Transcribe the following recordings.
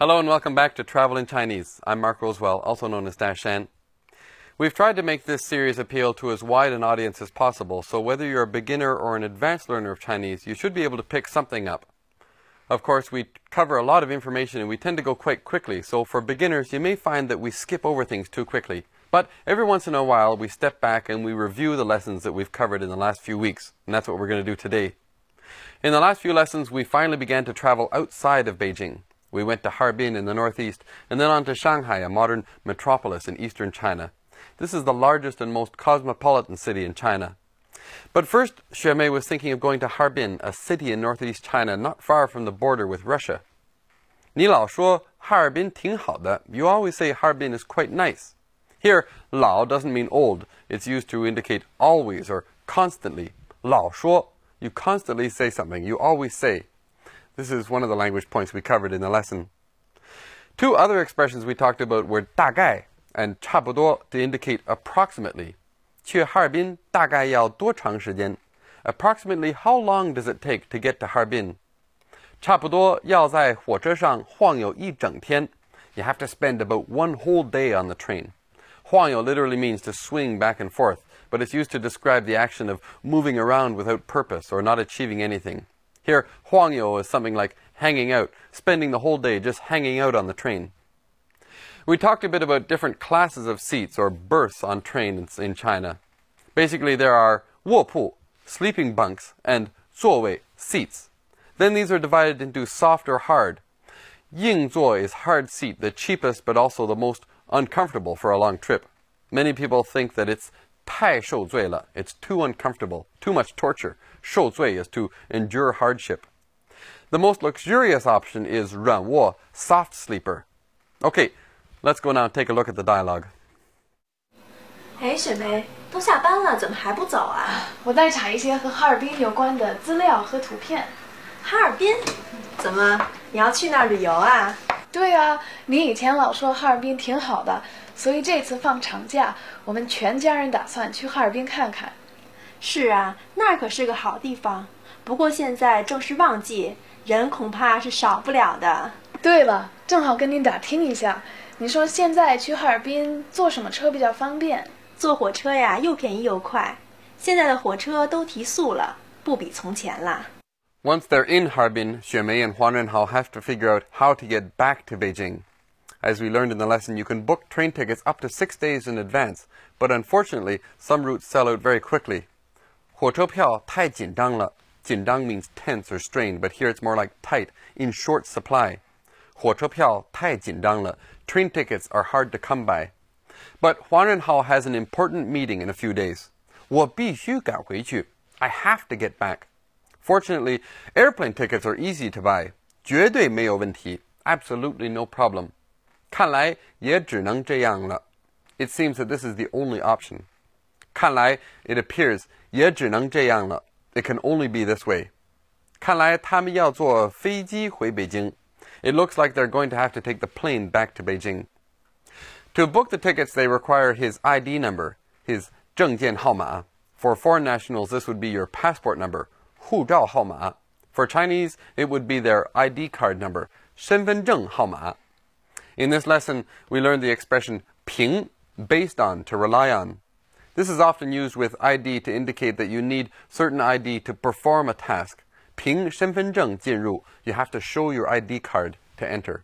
Hello and welcome back to Travel in Chinese. I'm Mark Rosewell, also known as Dash Shan. We've tried to make this series appeal to as wide an audience as possible, so whether you're a beginner or an advanced learner of Chinese, you should be able to pick something up. Of course, we cover a lot of information and we tend to go quite quickly, so for beginners, you may find that we skip over things too quickly. But every once in a while, we step back and we review the lessons that we've covered in the last few weeks, and that's what we're going to do today. In the last few lessons, we finally began to travel outside of Beijing. We went to Harbin in the northeast, and then on to Shanghai, a modern metropolis in eastern China. This is the largest and most cosmopolitan city in China. But first, Xue Mei was thinking of going to Harbin, a city in northeast China, not far from the border with Russia. 你老说哈尔滨挺好的. You always say Harbin is quite nice. Here, 老 doesn't mean old. It's used to indicate always or constantly. 老说, you constantly say something. You always say. This is one of the language points we covered in the lesson. Two other expressions we talked about were 大概 and 差不多 to indicate approximately. 去哈尔滨大概要多长时间? Approximately how long does it take to get to Harbin? 差不多要在火车上晃悠一整天. You have to spend about one whole day on the train. 晃悠 literally means to swing back and forth, but it's used to describe the action of moving around without purpose or not achieving anything. Here, 晃悠 is something like hanging out, spending the whole day just hanging out on the train. We talked a bit about different classes of seats or berths on trains in China. Basically, there are 卧铺, sleeping bunks, and 座位, seats. Then these are divided into soft or hard. 硬座 is hard seat, the cheapest but also the most uncomfortable for a long trip. Many people think that it's 太受罪了. It's too uncomfortable, too much torture. 受罪 is to endure hardship. The most luxurious option is 软卧, soft sleeper. Okay, let's go now and take a look at the dialogue. 哎，雪梅，都下班了，怎么还不走啊？我在查一些和哈尔滨有关的资料和图片。哈尔滨？怎么，你要去那儿旅游啊？对啊，你以前老说哈尔滨挺好的，所以这次放长假，我们全家人打算去哈尔滨看看。是啊，那儿可是个好地方。不过现在正是旺季，人恐怕是少不了的。对了，正好跟你打听一下，你说现在去哈尔滨坐什么车比较方便？坐火车呀，又便宜又快。现在的火车都提速了，不比从前啦。Once they're in Harbin, Xue Mei and Huan Renhao have to figure out how to get back to Beijing. As we learned in the lesson, you can book train tickets up to 6 days in advance, but unfortunately, some routes sell out very quickly. 火车票太紧张了. 紧张 means tense or strained, but here it's more like tight, in short supply. 火车票太紧张了. Train tickets are hard to come by. But Huan Renhao has an important meeting in a few days. 我必须赶回去. I have to get back. Fortunately, airplane tickets are easy to buy. 绝对没有问题. Absolutely no problem. 看来也只能这样了. It seems that this is the only option. 看来 it appears 也只能这样了. It can only be this way. 看来他们要坐飞机回北京. It looks like they're going to have to take the plane back to Beijing. To book the tickets, they require his ID number, his 证件号码. For foreign nationals, this would be your passport number, 护照号码. For Chinese, it would be their ID card number, 身份证号码. In this lesson, we learned the expression 凭, based on, to rely on. This is often used with ID to indicate that you need certain ID to perform a task. 凭身份证进入, you have to show your ID card to enter.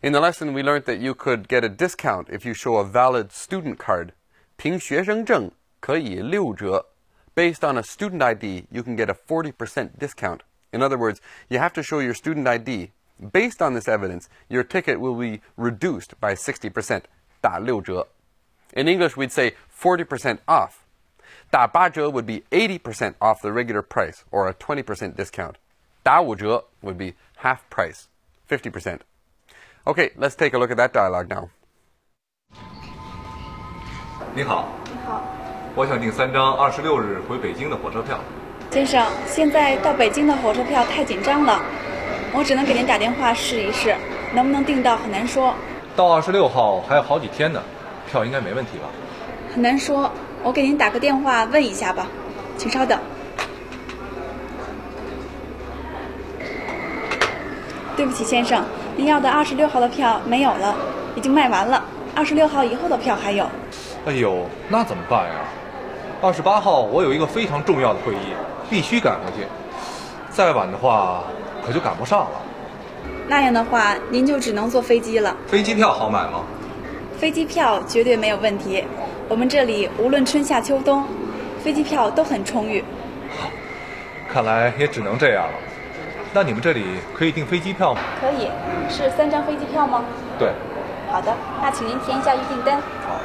In the lesson, we learned that you could get a discount if you show a valid student card. 凭学生证可以6折. Based on a student ID, you can get a 40% discount. In other words, you have to show your student ID. Based on this evidence, your ticket will be reduced by 60%. 打6折. In English, we'd say 40% off. 打8折 would be 80% off the regular price, or a 20% discount. 打5折 would be half price, 50%. Okay, let's take a look at that dialogue now. 你好。你好。我想订3张26日回北京的火车票。先生，现在到北京的火车票太紧张了，我只能给您打电话试一试，能不能订到很难说。到26号还有好几天呢，票应该没问题吧？很难说，我给您打个电话问一下吧，请稍等。对不起，先生，您要的26号的票没有了，已经卖完了。26号以后的票还有。哎呦，那怎么办呀？28号我有一个非常重要的会议，必须赶回去。再晚的话，可就赶不上了。那样的话，您就只能坐飞机了。飞机票好买吗？飞机票绝对没有问题，我们这里无论春夏秋冬，飞机票都很充裕。看来也只能这样了。那你们这里可以订飞机票吗？可以，是3张飞机票吗？对。好的，那请您填一下预订单。好。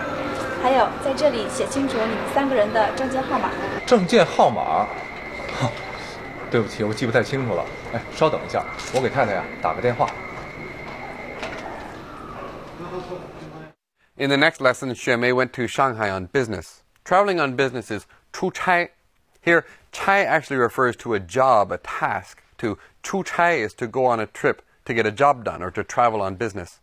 还有，在这里写清楚你们3个人的证件号码。证件号码？对不起，我记不太清楚了。哎，稍等一下，我给太太打个电话。In the next lesson, Xue Mei went to Shanghai on business. Traveling on business is 出差. Here, 差 actually refers to a job, a task. To 出差 is to go on a trip, to get a job done, or to travel on business.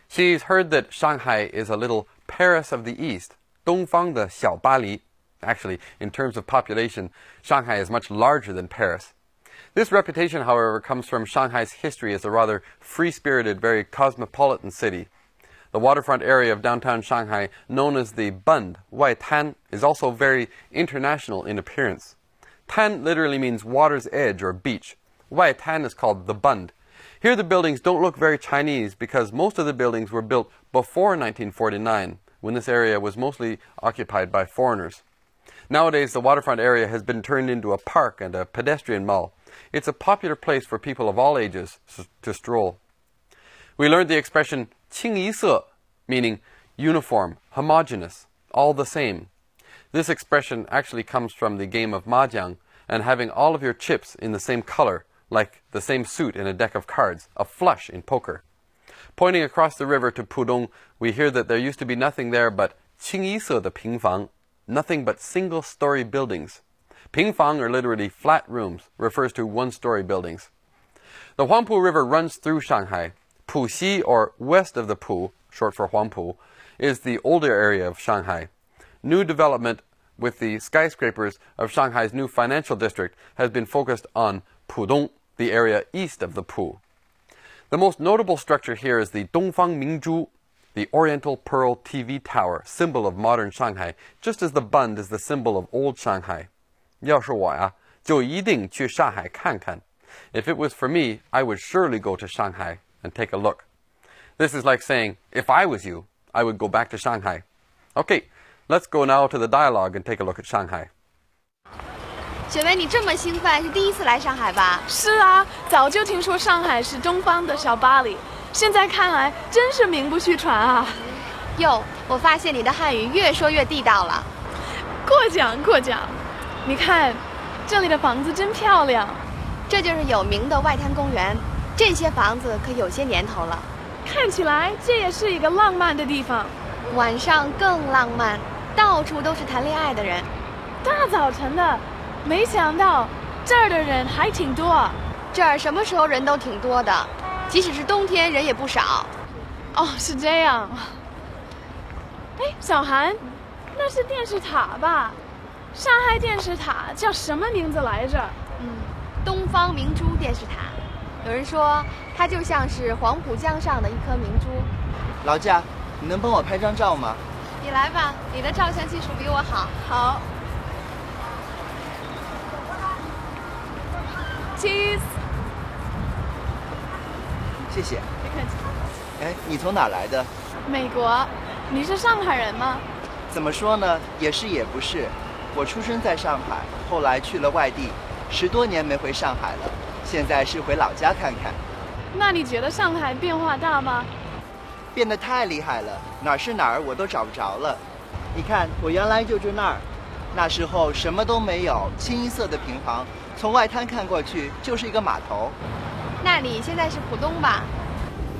She's heard that Shanghai is a little Paris of the East, 东方的小巴黎. Actually, in terms of population, Shanghai is much larger than Paris. This reputation, however, comes from Shanghai's history as a rather free-spirited, very cosmopolitan city. The waterfront area of downtown Shanghai, known as the Bund, Waitan, is also very international in appearance. Tan literally means water's edge or beach. Waitan is called the Bund. Here the buildings don't look very Chinese because most of the buildings were built before 1949, when this area was mostly occupied by foreigners. Nowadays, the waterfront area has been turned into a park and a pedestrian mall. It's a popular place for people of all ages to stroll. We learned the expression 清一色, meaning uniform, homogeneous, all the same. This expression actually comes from the game of mahjong and having all of your chips in the same color, like the same suit in a deck of cards, a flush in poker. Pointing across the river to Pudong, we hear that there used to be nothing there but 清一色的平房, nothing but single-story buildings. Pingfang, or literally flat rooms, refers to one-story buildings. The Huangpu River runs through Shanghai. Puxi, or west of the Pu, short for Huangpu, is the older area of Shanghai. New development with the skyscrapers of Shanghai's new financial district has been focused on Pudong, the area east of the Pu. The most notable structure here is the Dongfang Mingzhu, the Oriental Pearl TV Tower, symbol of modern Shanghai, just as the Bund is the symbol of old Shanghai. 要是我呀，就一定去上海看看. If it was for me, I would surely go to Shanghai and take a look. This is like saying, if I was you, I would go back to Shanghai. Okay, let's go now to the dialogue and take a look at Shanghai. 雪薇，你这么兴奋，是第一次来上海吧？是啊，早就听说上海是东方的小巴黎，现在看来真是名不虚传啊。哟，我发现你的汉语越说越地道了。过奖过奖。你看，这里的房子真漂亮。这就是有名的外滩公园，这些房子可有些年头了。看起来这也是一个浪漫的地方。晚上更浪漫，到处都是谈恋爱的人。大早晨的，没想到这儿的人还挺多。这儿什么时候人都挺多的，即使是冬天人也不少。哦，是这样。哎，小韩，那是电视塔吧？上海电视塔叫什么名字来着？东方明珠电视塔。有人说它就像是黄浦江上的一颗明珠。劳驾，你能帮我拍张照吗？你来吧，你的照相技术比我好。好。Cheese。谢谢。别客气。哎，你从哪来的？美国。你是上海人吗？怎么说呢，也是也不是。我出生在上海，后来去了外地，10多年没回上海了，现在是回老家看看。那你觉得上海变化大吗？变得太厉害了，哪儿是哪儿我都找不着了。你看，我原来就住那儿，那时候什么都没有，清一色的平房，从外滩看过去就是一个码头。那你现在是浦东吧？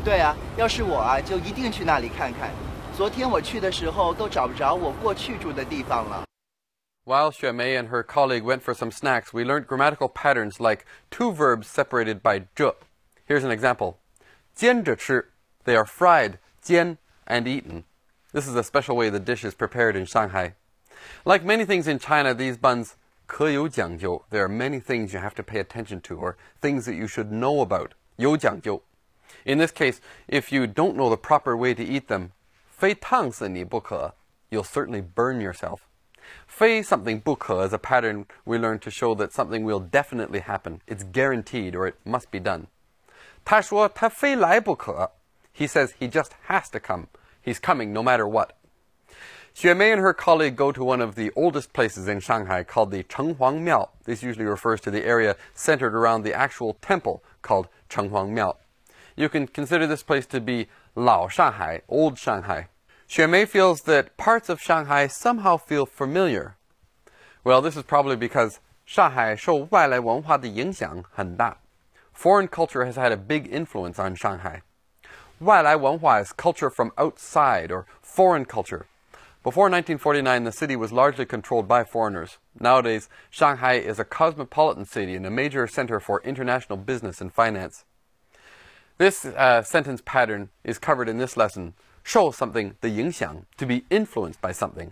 对啊，要是我啊，就一定去那里看看。昨天我去的时候都找不着我过去住的地方了。While Xue Mei and her colleague went for some snacks, we learned grammatical patterns like two verbs separated by 着. Here's an example. 煎着吃. They are fried, 煎, and eaten. This is a special way the dish is prepared in Shanghai. Like many things in China, these buns 可有讲究. There are many things you have to pay attention to, or things that you should know about. 有讲究. In this case, if you don't know the proper way to eat them, 非烫死你不可, you'll certainly burn yourself. 非 something 不可 is a pattern we learn to show that something will definitely happen. It's guaranteed or it must be done. 他说他非来不可. He says he just has to come. He's coming no matter what. Xue Mei and her colleague go to one of the oldest places in Shanghai called the Chenghuang Miao. This usually refers to the area centered around the actual temple called Chenghuang Miao. You can consider this place to be 老上海, old Shanghai. Xue Mei feels that parts of Shanghai somehow feel familiar. Well, this is probably because Shanghai 受外来文化的影响很大. Foreign culture has had a big influence on Shanghai. 外来文化 is culture from outside or foreign culture. Before 1949, the city was largely controlled by foreigners. Nowadays, Shanghai is a cosmopolitan city and a major center for international business and finance. This sentence pattern is covered in this lesson. 受 something 的影响, to be influenced by something.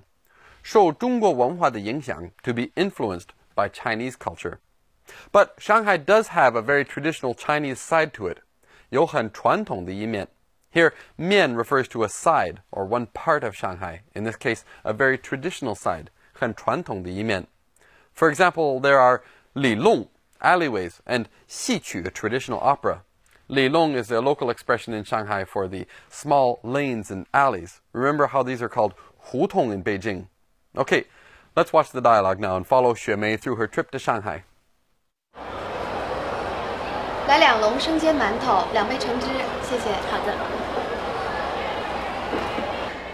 受中国文化的影响, to be influenced by Chinese culture. But Shanghai does have a very traditional Chinese side to it. 有很传统的一面. Here, 面 refers to a side, or one part of Shanghai. In this case, a very traditional side. 很传统的一面. For example, there are 里弄, alleyways, and 戏曲, a traditional opera. 里弄 is a local expression in Shanghai for the small lanes and alleys. Remember how these are called 胡同 in Beijing. Okay, let's watch the dialogue now and follow Xue Mei through her trip to Shanghai. 来2笼生煎馒头，2杯橙汁，谢谢。好的。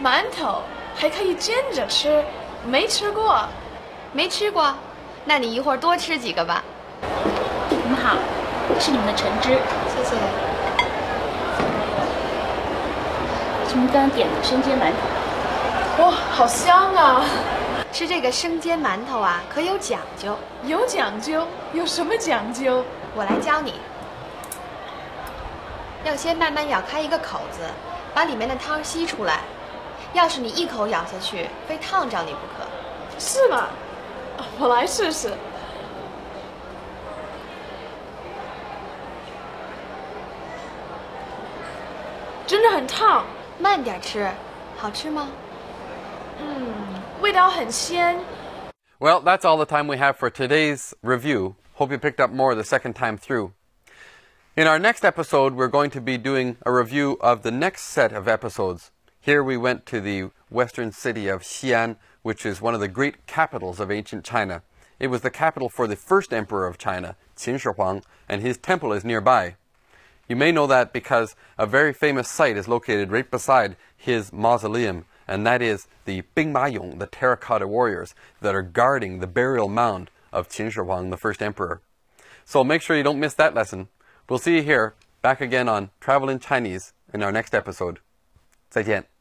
馒头还可以煎着吃，没吃过。没吃过？那你一会儿多吃几个吧。你们好，是你们的橙汁。谢谢。是您刚点的生煎馒头。哇，好香啊！吃这个生煎馒头啊，可有讲究。有讲究？有什么讲究？我来教你。要先慢慢咬开一个口子，把里面的汤吸出来。要是你一口咬下去，非烫着你不可。是吗？我来试试。真的很烫。慢点吃，好吃吗？味道很鲜。Well, that's all the time we have for today's review. Hope you picked up more the second time through. In our next episode, we're going to be doing a review of the next set of episodes. Here we went to the western city of Xi'an, which is one of the great capitals of ancient China. It was the capital for the first emperor of China, Qin Shi Huang, and his temple is nearby. You may know that because a very famous site is located right beside his mausoleum, and that is the Bingma Yong, the terracotta warriors that are guarding the burial mound of Qin Shi Huang, the first emperor. So make sure you don't miss that lesson. We'll see you here, back again on Travel in Chinese in our next episode. 再见.